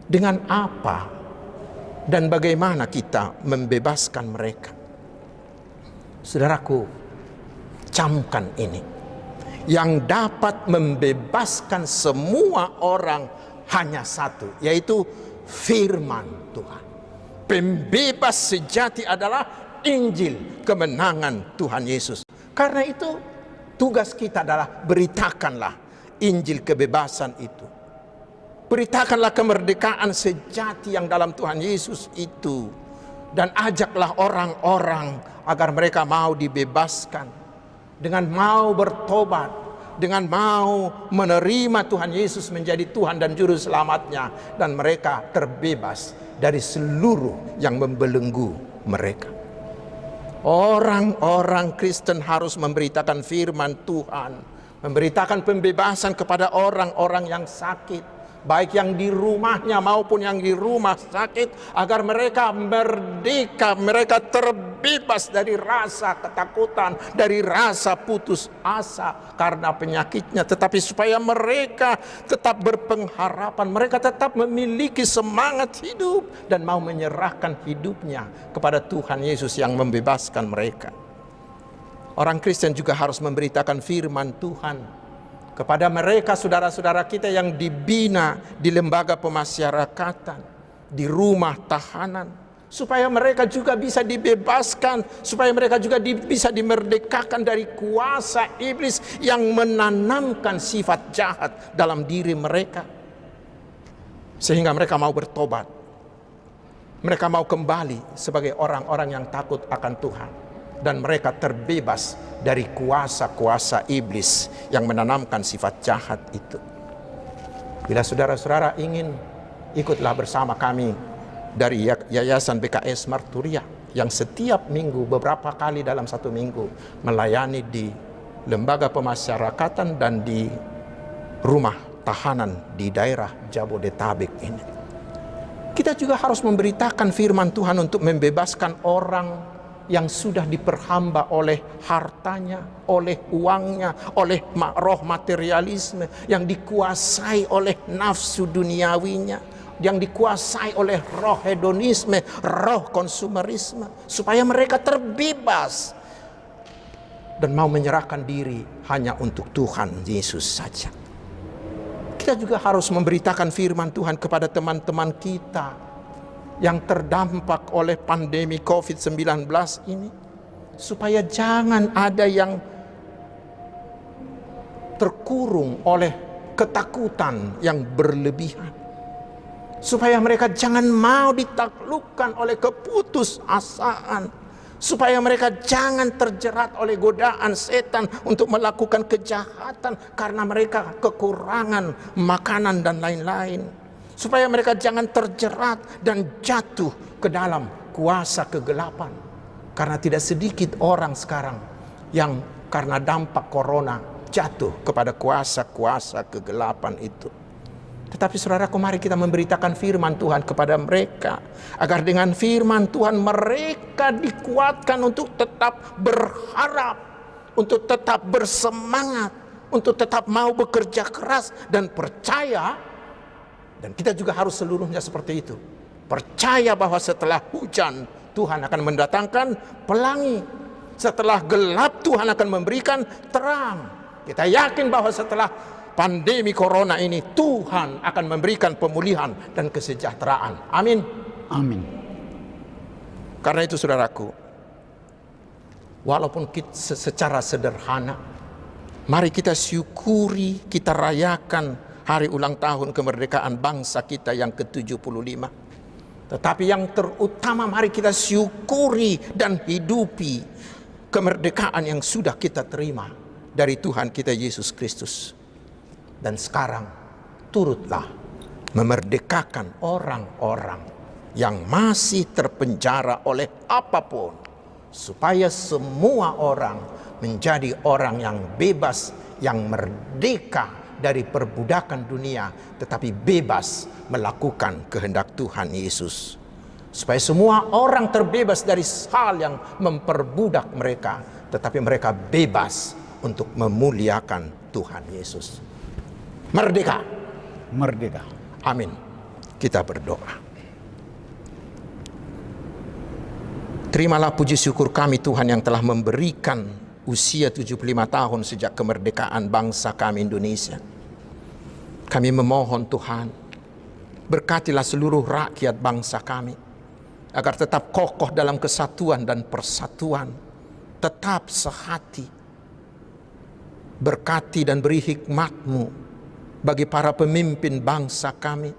dengan apa dan bagaimana kita membebaskan mereka? Saudaraku, camkan ini. Yang dapat membebaskan semua orang hanya satu, yaitu firman Tuhan. Pembebas sejati adalah Injil kemenangan Tuhan Yesus. Karena itu tugas kita adalah beritakanlah Injil kebebasan itu. Beritakanlah kemerdekaan sejati yang dalam Tuhan Yesus itu. Dan ajaklah orang-orang agar mereka mau dibebaskan. Dengan mau bertobat, dengan mau menerima Tuhan Yesus menjadi Tuhan dan Juru Selamatnya, dan mereka terbebas dari seluruh yang membelenggu mereka. Orang-orang Kristen harus memberitakan firman Tuhan, memberitakan pembebasan kepada orang-orang yang sakit, baik yang di rumahnya maupun yang di rumah sakit, agar mereka merdeka, mereka terbebas dari rasa ketakutan, dari rasa putus asa karena penyakitnya, tetapi supaya mereka tetap berpengharapan, mereka tetap memiliki semangat hidup dan mau menyerahkan hidupnya kepada Tuhan Yesus yang membebaskan mereka. Orang Kristen juga harus memberitakan firman Tuhan kepada mereka, saudara-saudara kita yang dibina di lembaga pemasyarakatan, di rumah tahanan, supaya mereka juga bisa dibebaskan, supaya mereka juga bisa dimerdekakan dari kuasa iblis yang menanamkan sifat jahat dalam diri mereka, sehingga mereka mau bertobat, mereka mau kembali sebagai orang-orang yang takut akan Tuhan, dan mereka terbebas dari kuasa-kuasa iblis yang menanamkan sifat jahat itu. Bila saudara-saudara ingin, ikutlah bersama kami dari Yayasan BKS Marturia yang setiap minggu, beberapa kali dalam satu minggu, melayani di lembaga pemasyarakatan dan di rumah tahanan di daerah Jabodetabek ini. Kita juga harus memberitakan firman Tuhan untuk membebaskan orang yang sudah diperhamba oleh hartanya, oleh uangnya, oleh roh materialisme, yang dikuasai oleh nafsu duniawinya, yang dikuasai oleh roh hedonisme, roh konsumerisme, supaya mereka terbebas dan mau menyerahkan diri hanya untuk Tuhan Yesus saja. Kita juga harus memberitakan firman Tuhan kepada teman-teman kita yang terdampak oleh pandemi COVID-19 ini, supaya jangan ada yang terkurung oleh ketakutan yang berlebihan, supaya mereka jangan mau ditaklukkan oleh keputusasaan, supaya mereka jangan terjerat oleh godaan setan untuk melakukan kejahatan karena mereka kekurangan makanan dan lain-lain, supaya mereka jangan terjerat dan jatuh ke dalam kuasa kegelapan. Karena tidak sedikit orang sekarang yang karena dampak corona jatuh kepada kuasa-kuasa kegelapan itu. Tetapi saudaraku, mari kita memberitakan firman Tuhan kepada mereka, agar dengan firman Tuhan mereka dikuatkan untuk tetap berharap, untuk tetap bersemangat, untuk tetap mau bekerja keras dan percaya. Dan kita juga harus seluruhnya seperti itu. Percaya bahwa setelah hujan, Tuhan akan mendatangkan pelangi. Setelah gelap, Tuhan akan memberikan terang. Kita yakin bahwa setelah pandemi corona ini, Tuhan akan memberikan pemulihan dan kesejahteraan. Amin.
Amin.
Karena itu saudaraku, walaupun secara sederhana, mari kita syukuri, kita rayakan hari ulang tahun kemerdekaan bangsa kita yang ke-75. Tetapi yang terutama mari kita syukuri dan hidupi kemerdekaan yang sudah kita terima dari Tuhan kita Yesus Kristus. Dan sekarang turutlah memerdekakan orang-orang yang masih terpenjara oleh apapun, supaya semua orang menjadi orang yang bebas, yang merdeka dari perbudakan dunia, tetapi bebas melakukan kehendak Tuhan Yesus. Supaya semua orang terbebas dari hal yang memperbudak mereka, tetapi mereka bebas untuk memuliakan Tuhan Yesus. Merdeka.
Merdeka.
Amin. Kita berdoa. Terimalah puji syukur kami Tuhan yang telah memberikan usia 75 tahun sejak kemerdekaan bangsa kami Indonesia. Kami memohon Tuhan, berkatilah seluruh rakyat bangsa kami, agar tetap kokoh dalam kesatuan dan persatuan, tetap sehati. Berkati dan beri hikmat-Mu bagi para pemimpin bangsa kami,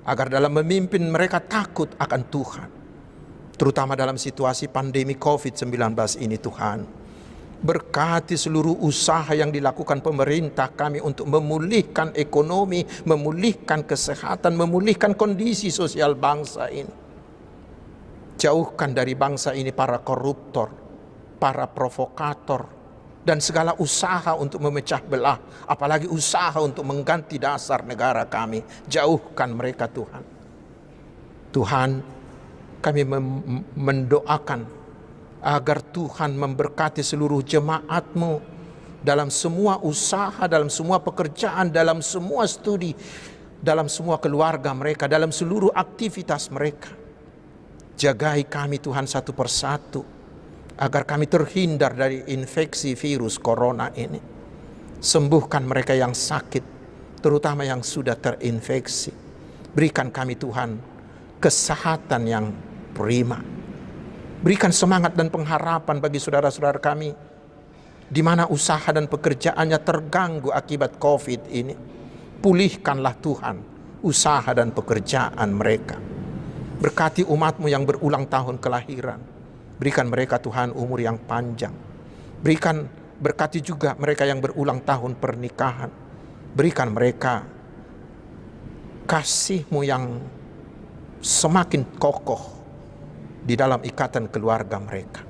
agar dalam memimpin mereka takut akan Tuhan, terutama dalam situasi pandemi COVID-19 ini Tuhan. Berkati seluruh usaha yang dilakukan pemerintah kami untuk memulihkan ekonomi, memulihkan kesehatan, memulihkan kondisi sosial bangsa ini. Jauhkan dari bangsa ini para koruptor, para provokator, dan segala usaha untuk memecah belah, apalagi usaha untuk mengganti dasar negara kami. Jauhkan mereka Tuhan. Tuhan, kami mendoakan agar Tuhan memberkati seluruh jemaat-Mu dalam semua usaha, dalam semua pekerjaan, dalam semua studi, dalam semua keluarga mereka, dalam seluruh aktivitas mereka. Jagai kami Tuhan satu persatu, agar kami terhindar dari infeksi virus corona ini. Sembuhkan mereka yang sakit, terutama yang sudah terinfeksi. Berikan kami Tuhan kesehatan yang prima. Berikan semangat dan pengharapan bagi saudara-saudara kami di mana usaha dan pekerjaannya terganggu akibat COVID ini. Pulihkanlah Tuhan usaha dan pekerjaan mereka. Berkati umat-Mu yang berulang tahun kelahiran. Berikan mereka Tuhan umur yang panjang. Berkati juga mereka yang berulang tahun pernikahan. Berikan mereka kasih-Mu yang semakin kokoh di dalam ikatan keluarga mereka.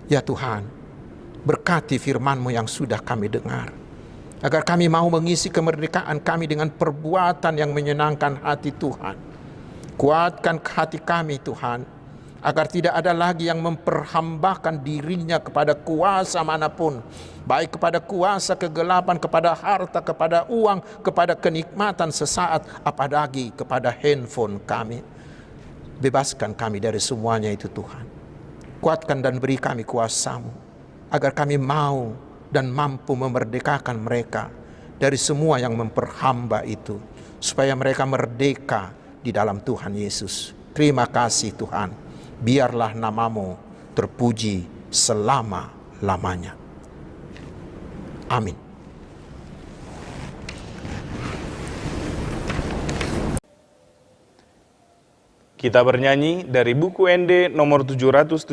Ya Tuhan, berkati firman-Mu yang sudah kami dengar, agar kami mau mengisi kemerdekaan kami dengan perbuatan yang menyenangkan hati Tuhan. Kuatkan hati kami Tuhan, agar tidak ada lagi yang memperhambakan dirinya kepada kuasa manapun, baik kepada kuasa kegelapan, kepada harta, kepada uang, kepada kenikmatan sesaat, apalagi kepada handphone kami. Bebaskan kami dari semuanya itu Tuhan. Kuatkan dan beri kami kuasa-Mu, agar kami mau dan mampu memerdekakan mereka dari semua yang memperhamba itu, supaya mereka merdeka di dalam Tuhan Yesus. Terima kasih Tuhan. Biarlah nama-Mu terpuji selama-lamanya. Amin.
Kita bernyanyi dari buku ND nomor 770,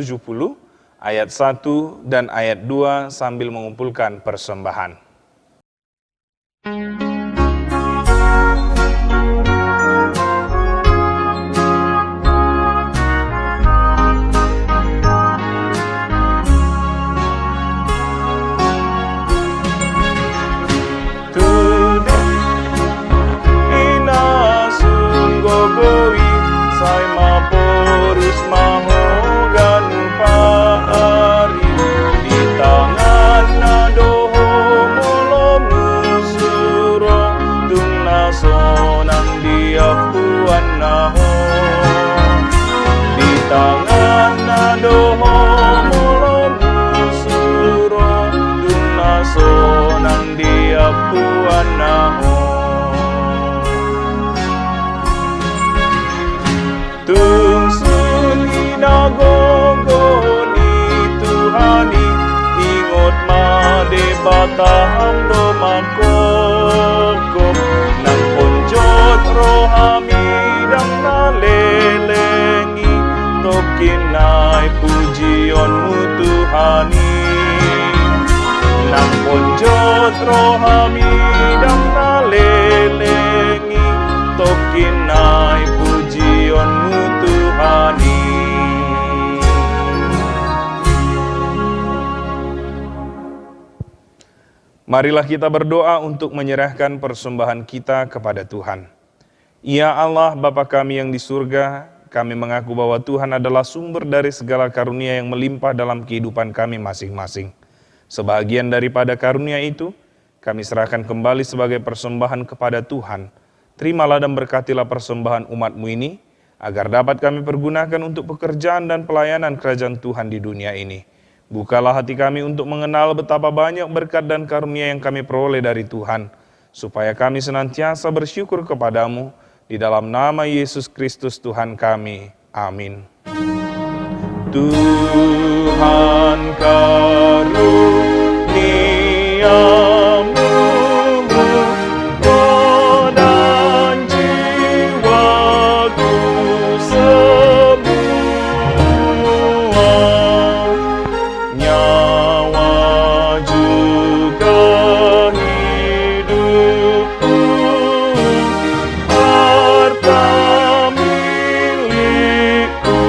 ayat 1 dan ayat 2 sambil mengumpulkan persembahan.
Batang romakoko nang ponjot rohami dang nalele
tokinai pujionmu Tuhani. Nang ponjot rohami dam nalelengi, tokinai pujionmu Tuhani. Marilah kita berdoa untuk menyerahkan persembahan kita kepada Tuhan. Ya Allah, Bapa kami yang di surga, kami mengaku bahwa Tuhan adalah sumber dari segala karunia yang melimpah dalam kehidupan kami masing-masing. Sebagian daripada karunia itu, kami serahkan kembali sebagai persembahan kepada Tuhan. Terimalah dan berkatilah persembahan umat-Mu ini, agar dapat kami pergunakan untuk pekerjaan dan pelayanan kerajaan Tuhan di dunia ini. Bukalah hati kami untuk mengenal betapa banyak berkat dan karunia yang kami peroleh dari Tuhan, supaya kami senantiasa bersyukur kepadamu, di dalam nama Yesus Kristus Tuhan kami. Amin. Tuhan karuniamu dan jiwaku semua, nyawa juga hidupku, harta milikku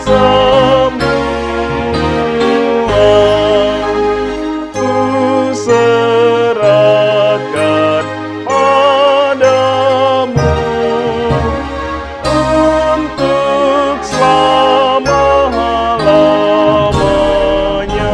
semua, ku serahkan padamu untuk selama-lamanya.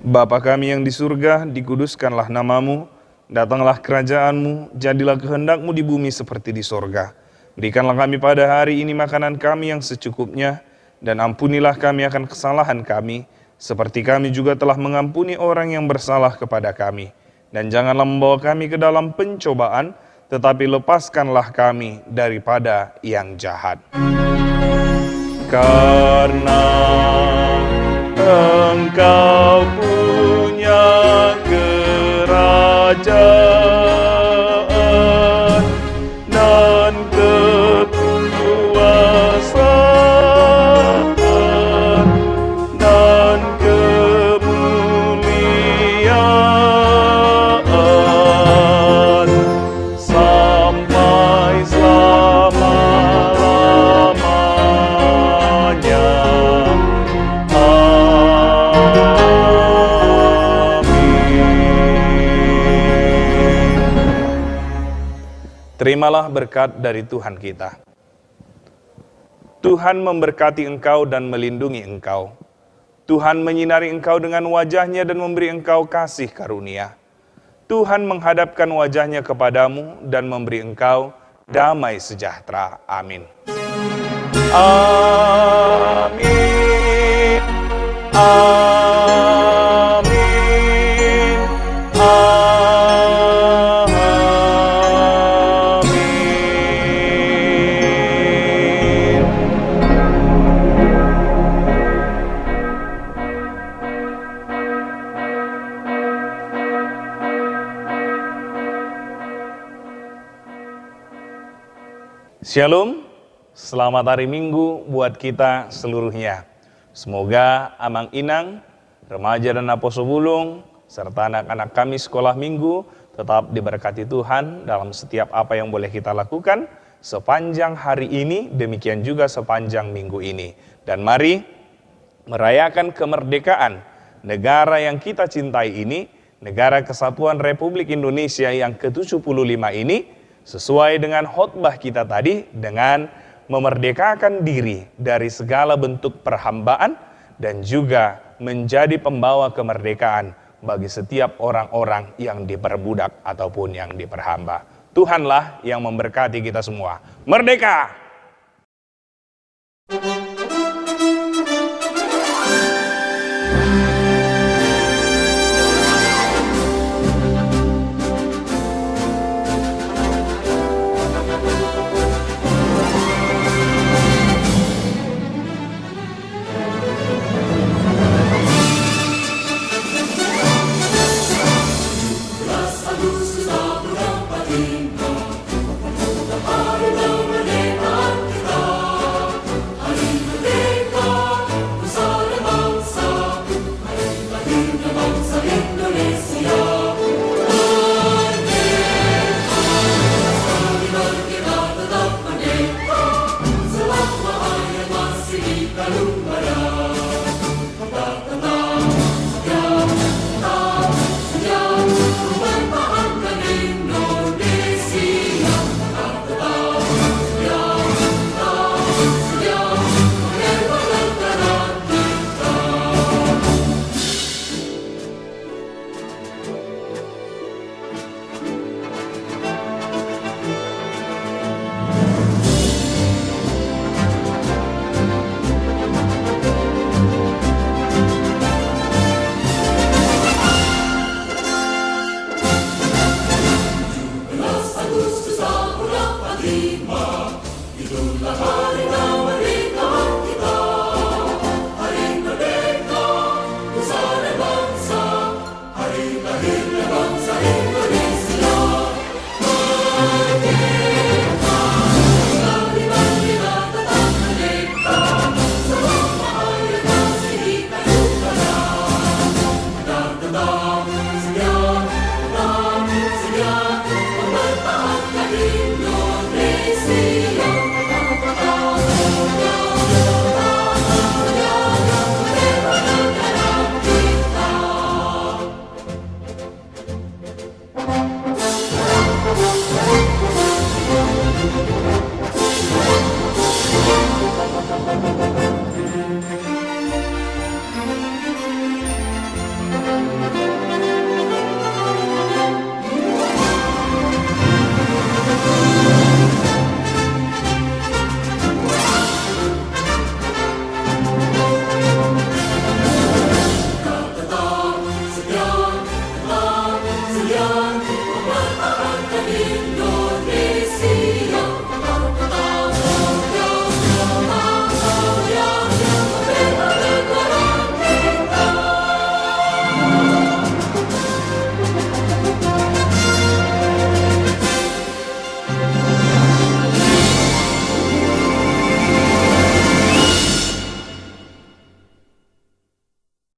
Bapa kami yang di surga, dikuduskanlah namamu, datanglah kerajaanmu, jadilah kehendak-Mu di bumi seperti di sorga. Berikanlah kami pada hari ini makanan kami yang secukupnya, dan ampunilah kami akan kesalahan kami, seperti kami juga telah mengampuni orang yang bersalah kepada kami. Dan janganlah membawa kami ke dalam pencobaan, tetapi lepaskanlah kami daripada yang jahat. Karena Engkau punya kerajaan dan kekuasaan dan kemuliaan sampai selama-lamanya. Terimalah berkat dari Tuhan kita. Tuhan memberkati engkau dan melindungi engkau. Tuhan menyinari engkau dengan wajah-Nya dan memberi engkau kasih karunia. Tuhan menghadapkan wajah-Nya kepadamu dan memberi engkau damai sejahtera. Amin. Amin. Amin. Shalom, selamat hari Minggu buat kita seluruhnya. Semoga Amang Inang, remaja dan Aposo Bulung, serta anak-anak kami sekolah minggu tetap diberkati Tuhan dalam setiap apa yang boleh kita lakukan sepanjang hari ini, demikian juga sepanjang minggu ini. Dan mari merayakan kemerdekaan negara yang kita cintai ini, negara Kesatuan Republik Indonesia yang ke-75 ini, sesuai dengan khotbah kita tadi, dengan memerdekakan diri dari segala bentuk perhambaan dan juga menjadi pembawa kemerdekaan bagi setiap orang-orang yang diperbudak ataupun yang diperhamba. Tuhanlah yang memberkati kita semua. Merdeka!
Agustus